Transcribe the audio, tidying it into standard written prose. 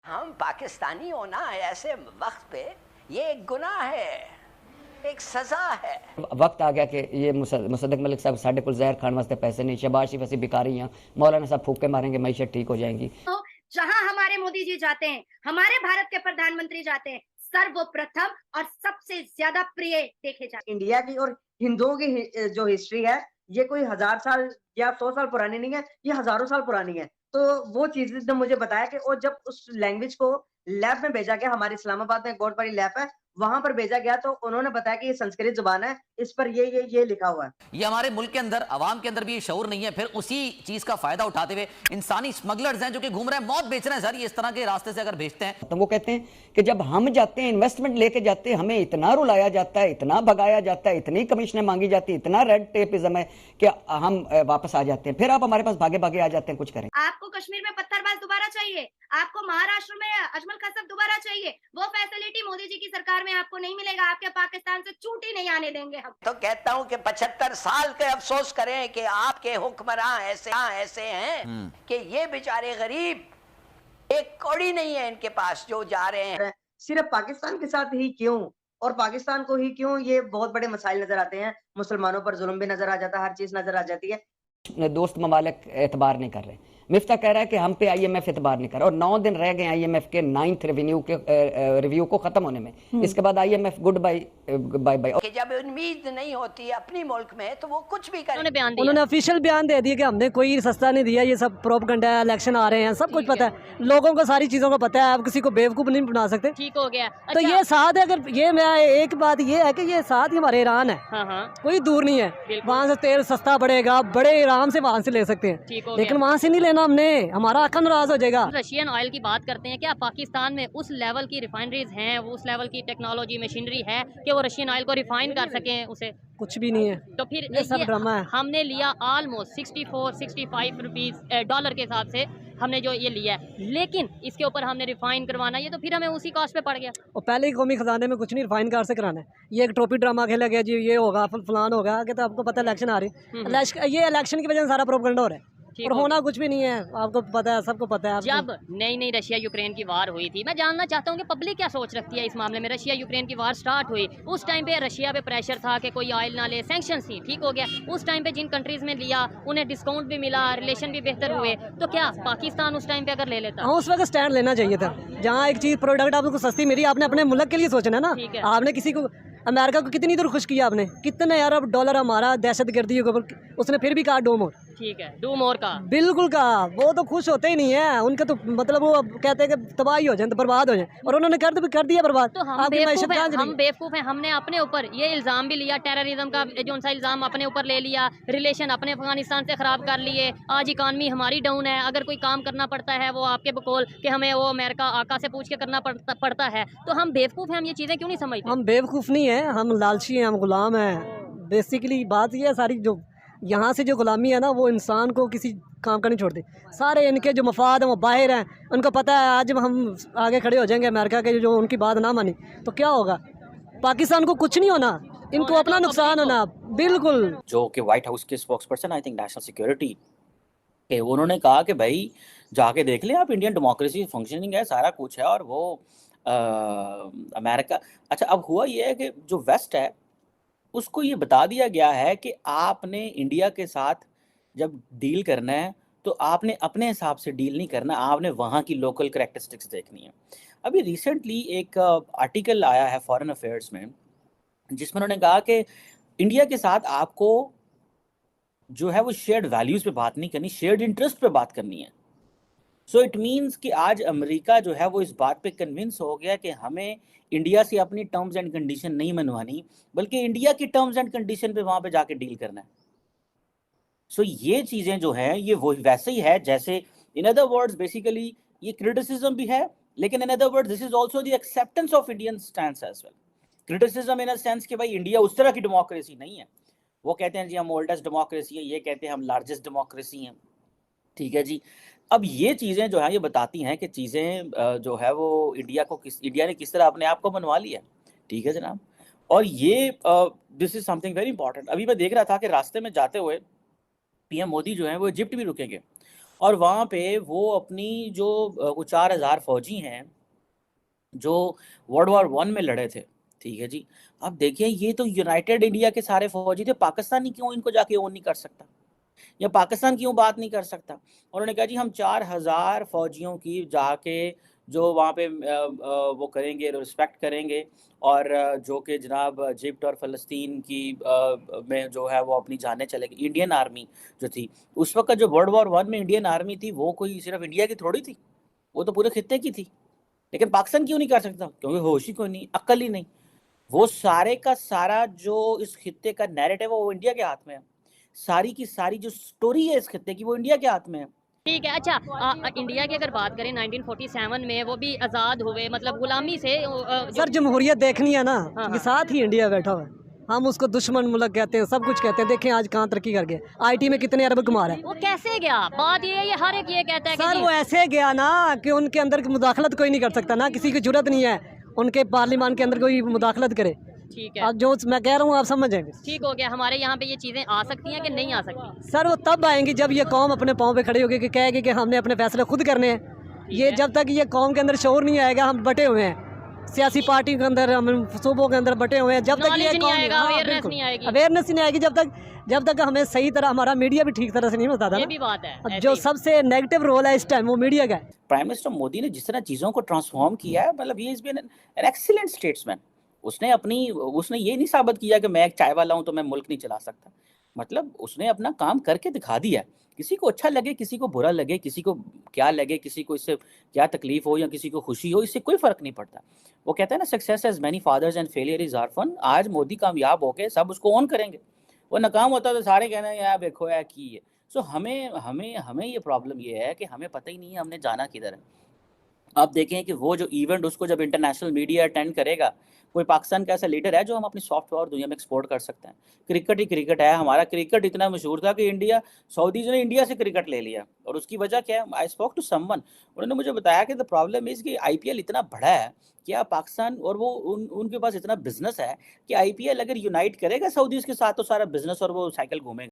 हम पाकिस्तानी होना ऐसे वक्त पे ये एक गुनाह है, एक सजा है। वक्त आ गया कि ये मुसद्दक मलिक साहब साढ़े कुल जहर खान वास्ते पैसे नहीं, शहबाज शरीफ ऐसी भिखारी हैं, मौलाना साहब फूक के मारेंगे मईशत ठीक हो जाएंगी। तो जहां हमारे मोदी जी जाते हैं, हमारे भारत के प्रधानमंत्री जाते हैं, सर्वप्रथम और सबसे ज्यादा प्रिय देखे जाते हैं। इंडिया की और हिंदुओं की जो हिस्ट्री है, ये कोई 1000 साल या 100 साल पुरानी नहीं है, ये हजारों साल पुरानी है। तो वो चीज़ें तो मुझे बताया कि और जब उस लैंग्वेज को लैब में भेजा गया, हमारे इस्लामाबाद में एक बहुत बड़ी लैब है, वहाँ पर भेजा गया तो उन्होंने बताया कि ये संस्कृत ज़ुबान है, इस पर ये लिखा हुआ है। ये हमारे मुल्क के अंदर, अवाम के अंदर भी ये शऊर नहीं है, फिर उसी चीज का फायदा उठाते हुए इंसानी स्मगलर्स हैं जो कि घूम रहे हैं, मौत बेच रहे हैं सर, ये इस तरह के रास्ते से अगर भेजते हैं। तो वो कहते हैं कि जब हम जाते हैं, इन्वेस्टमेंट लेके जाते हैं, हमें इतना रुलाया जाता है, इतना भगाया जाता है, इतनी कमीशनें मांगी जाती है, इतना रेड टेपिज्म है कि हम वापस आ जाते हैं, फिर आप हमारे पास भागे भागे आ जाते हैं, कुछ करें। आपको कश्मीर में पत्थरबाज दोबारा चाहिए, आपको महाराष्ट्र में अजमल कसब दोबारा चाहिए, वो फैसिलिटी मोदी जी की सरकार में आपको नहीं मिलेगा। आपके पाकिस्तान से चूटी नहीं आने देंगे हम। तो कहता हूं कि 75 साल के अफसोस करें कि आपके हुक्मरान ऐसे हैं कि ये बेचारे गरीब, एक कौड़ी नहीं है इनके पास जो जा रहे हैं। सिर्फ पाकिस्तान के साथ ही क्यों और पाकिस्तान को ही क्यों, ये बहुत बड़े मसाइल नजर आते हैं। मुसलमानों पर जुल्म भी नजर आ जाता है, हर चीज नजर आ जाती है। दोस्त ममालिक एतबार नहीं कर रहे। मिफ्ता कह रहा है कि हम पे आईएमएफ एतबार नहीं कर रहा, और 9 दिन रह गए आईएमएफ के 9th रिव्यू को खत्म होने में। इसके बाद आईएमएफ गुड बाय बाय। कि जब उम्मीद नहीं होती अपनी मुल्क में तो वो कुछ भी करें। उन्होंने ऑफिशियल बयान दे दिया कि हमने कोई सस्ता नहीं दिया, ये सब प्रोपेगेंडा है, इलेक्शन आ रहे हैं, सब कुछ पता है, लोगों को सारी चीजों का पता है, आप किसी को बेवकूफ नहीं बना सकते। ठीक हो गया। तो ये साथ है, अगर ये मैं एक बात ये है कि ये साथ ही हमारे ईरान है, कोई दूर नहीं है, वहाँ से तेल सस्ता पड़ेगा, बड़े आराम से वहाँ से ले सकते हैं, लेकिन वहाँ से नहीं लेना हमने, हमारा आका नाराज हो जाएगा। रशियन ऑयल की बात करते हैं, क्या पाकिस्तान में उस लेवल की रिफाइनरीज हैं, वो उस लेवल की टेक्नोलॉजी मशीनरी है कि वो रशियन ऑयल को रिफाइन कर सकें उसे? कुछ भी नहीं है, तो फिर ये सब ड्रामा है। हमने लिया ऑलमोस्ट 64-65 रुपीज डॉलर के हिसाब से हमने जो ये लिया है, लेकिन इसके ऊपर हमने रिफाइन करवाना, ये तो फिर हमें उसी कॉस्ट पे पड़ गया। और पहले ही कौमी खजाने में कुछ नहीं रिफाइन कर से कराना है, ये एक ट्रॉफी ड्रामा खेला गया जी, ये होगा फलान होगा, कि तो आपको पता है इलेक्शन आ रही, ये इलेक्शन की वजह से सारा प्रोपेगेंडा हो रहा है, और होना कुछ भी नहीं है, आपको पता है, सबको पता है। जब नई रशिया यूक्रेन की वार हुई थी, मैं जानना चाहता हूँ कि पब्लिक क्या सोच रखती है इस मामले में। रशिया यूक्रेन की वार स्टार्ट हुई, उस टाइम पे रशिया पे प्रेशर था कि कोई ऑयल ना ले, सैंक्शंस थी, ठीक हो गया। उस टाइम पे जिन कंट्रीज में लिया उन्हें डिस्काउंट भी मिला, रिलेशन भी बेहतर हुए, तो क्या पाकिस्तान उस टाइम पे अगर ले लेता? हाँ, उस वक्त स्टैंड लेना चाहिए था। जहाँ एक चीज़ प्रोडक्ट आपको सस्ती मिली, आपने अपने मुल्क के लिए सोचना है ना। आपने किसी को, अमेरिका को कितनी दूर खुश किया आपने, कितने यार डॉलर हमारा दहशतगर्दी के ऊपर, उसने फिर भी कहा डो मोर, ठीक है, डू मोर का बिल्कुल कहा, वो तो खुश होते ही नहीं है, उनके तो मतलब वो कहते हैं कि तबाही हो जाए, तो बर्बाद हो जाए, और उन्होंने कर दिया बर्बाद। तो हम बेवकूफ़ हैं, हमने अपने ऊपर ये इल्ज़ाम भी लिया, टेररिज्म का जो सा इल्ज़ाम अपने ऊपर ले लिया, रिलेशन अपने अफगानिस्तान से ख़राब कर लिए, आज इकानमी हमारी डाउन है, अगर कोई काम करना पड़ता है वो आपके बकौल कि हमें वो अमेरिका आका से पूछ के करना पड़ता है, तो हम बेवकूफ़ हैं, हम ये चीज़ें क्यों नहीं समझते? हम बेवकूफ़ नहीं है, हम लालची हैं, हम गुलाम हैं। बेसिकली बात ये है, सारी जो यहाँ से जो गुलामी है ना, वो इंसान को किसी काम का नहीं छोड़ती। सारे इनके जो मफाद हैं वो बाहर हैं, उनको पता है आज हम आगे खड़े हो जाएंगे अमेरिका के, जो उनकी बात ना मानी तो क्या होगा, पाकिस्तान को कुछ नहीं होना, इनको अपना नुकसान होना। बिल्कुल। जो कि व्हाइट हाउस के spokes person, I think national security के, उन्होंने कहा कि भाई जाके देख लें आप, इंडियन डेमोक्रेसी फंक्शनिंग है, सारा कुछ है, और वो अमेरिका। अच्छा, अब हुआ ये है कि जो वेस्ट है उसको ये बता दिया गया है कि आपने इंडिया के साथ जब डील करना है तो आपने अपने हिसाब से डील नहीं करना, आपने वहाँ की लोकल करैक्टरिस्टिक्स देखनी है। अभी रिसेंटली एक आर्टिकल आया है फॉरेन अफेयर्स में, जिसमें उन्होंने कहा कि इंडिया के साथ आपको जो है वो शेयर्ड वैल्यूज़ पे बात नहीं करनी, शेयर्ड इंटरेस्ट पे बात करनी है। सो इट मीन्स कि आज अमेरिका जो है वो इस बात पे कन्विंस हो गया कि हमें इंडिया से अपनी टर्म्स एंड कंडीशन नहीं मनवानी, बल्कि इंडिया की टर्म्स एंड कंडीशन पे वहाँ पे जाके डील करना है। सो ये चीज़ें जो हैं ये वो वैसे ही है जैसे, इन अदर वर्ड्स बेसिकली ये क्रिटिसिज्म भी है, लेकिन in other words this is also the acceptance of Indian stand as well. Criticism in a sense कि भाई इंडिया उस तरह की डेमोक्रेसी नहीं है, वो कहते हैं जी हम ओल्डेस्ट डेमोक्रेसी है, ये कहते हैं हम लार्जेस्ट डेमोक्रेसी हैं, ठीक है जी। अब ये चीज़ें जो है ये बताती हैं कि चीज़ें जो है वो इंडिया ने किस तरह अपने आप को मनवा लिया, ठीक है जनाब। और ये this is something very important. अभी मैं देख रहा था कि रास्ते में जाते हुए पीएम मोदी जो है वो इजिप्ट भी रुकेंगे, और वहाँ पे वो अपनी जो 4,000 फौजी हैं जो वर्ल्ड वॉर 1 में लड़े थे, ठीक है जी। अब देखिए ये तो यूनाइटेड इंडिया के सारे फौजी थे, पाकिस्तानी क्यों इनको जाके ओन नहीं कर सकता, या पाकिस्तान क्यों बात नहीं कर सकता। उन्होंने कहा जी हम 4,000 फौजियों की जाके जो वहाँ पे वो करेंगे, रिस्पेक्ट करेंगे, और जो कि जनाब इजिप्ट और फ़लस्तीन की में जो है वो अपनी जानें चलेगी। इंडियन आर्मी जो थी उस वक्त, जो वर्ल्ड वॉर 1 में इंडियन आर्मी थी, वो कोई सिर्फ इंडिया की थोड़ी थी, वो तो पूरे खित्ते की थी। लेकिन पाकिस्तान क्यों नहीं कर सकता? क्योंकि होश ही कोई नहीं, अक्ल ही नहीं। वो सारे का सारा जो इस खित्ते का नैरेटिव है वो इंडिया के हाथ में है, सारी की सारी जो स्टोरी है इस खित्ते की वो इंडिया के हाथ में है। ठीक है। अच्छा, इंडिया की अगर बात करें 1947 में वो भी आज़ाद हुए, मतलब गुलामी से सर जमहूरियत देखनी है ना, हाँ, ये साथ ही इंडिया बैठा हुआ है। हम उसको दुश्मन मुल्क कहते हैं, सब कुछ कहते हैं। देखें आज कहाँ तरक्की कर गए, आईटी में कितने अरब कमा रहे हैं। वो कैसे गया? बात ये हर एक ये कहता है कि सर जी, वो ऐसे गया ना कि उनके अंदर की मुदाखलत कोई नहीं कर सकता ना, किसी की जरूरत नहीं है उनके पार्लियामान के अंदर कोई मुदाखलत करे। ठीक है, अब जो मैं कह रहा हूँ आप समझ जाएंगे। ठीक हो गया। हमारे यहाँ पे ये चीज़ें आ सकती हैं कि नहीं आ सकती? सर वो तब आएंगी जब ये कौम अपने पाँव पे खड़े होगी कि कहेगी कि हमने अपने फैसले खुद करने हैं। ये जब तक ये कौम के अंदर शोर नहीं आएगा, हम बटे हुए हैं सियासी पार्टी के अंदर, हम सूबों के अंदर बटे हुए हैं, जब तक ये Knowledge नहीं कौम आएगा, awareness नहीं आएगी। अवेयरनेस नहीं आएगी, जब तक हमें सही तरह, हमारा मीडिया भी ठीक तरह से नहीं बताता ये ना। भी बात है। अब ऐसे जो ही। सबसे नेगेटिव रोल है इस टाइम वो मीडिया का है। प्राइम मिनिस्टर मोदी ने जिस तरह चीज़ों को ट्रांसफॉर्म किया है, मतलब he is been an excellent statesman. उसने ये नहीं साबित किया कि मैं एक चाय वाला हूँ तो मैं मुल्क नहीं चला सकता। मतलब उसने अपना काम करके दिखा दिया। किसी को अच्छा लगे, किसी को बुरा लगे, किसी को क्या लगे, किसी को इससे क्या तकलीफ हो या किसी को खुशी हो, इससे कोई फ़र्क नहीं पड़ता। वो कहते हैं ना, success has many fathers and failure is our fun. आज मोदी कामयाब होके सब उसको ऑन करेंगे, वो नाकाम होता तो सारे कहना यार देखो यार की है। सो हमें हमें हमें ये प्रॉब्लम ये है कि हमें पता ही नहीं है हमने जाना किधर है। आप देखें कि वो जो इवेंट उसको जब इंटरनेशनल मीडिया अटेंड करेगा, कोई पाकिस्तान का ऐसा लीडर है जो हम अपनी सॉफ्ट पावर दुनिया में एक्सपोर्ट कर सकते हैं? क्रिकेट ही क्रिकेट है। हमारा क्रिकेट इतना मशहूर था कि सऊदीज़ ने इंडिया से क्रिकेट ले लिया, और उसकी वजह क्या है? आई स्पोक टू समवन, उन्होंने मुझे बताया कि द प्रॉब्लम इज़ कि आईपीएल इतना बड़ा है कि आप पाकिस्तान, और वो उनके पास इतना बिजनेस है कि आईपीएल अगर यूनाइट करेगा सऊदीज़ के साथ तो सारा बिजनेस और वो साइकिल घूमेगा।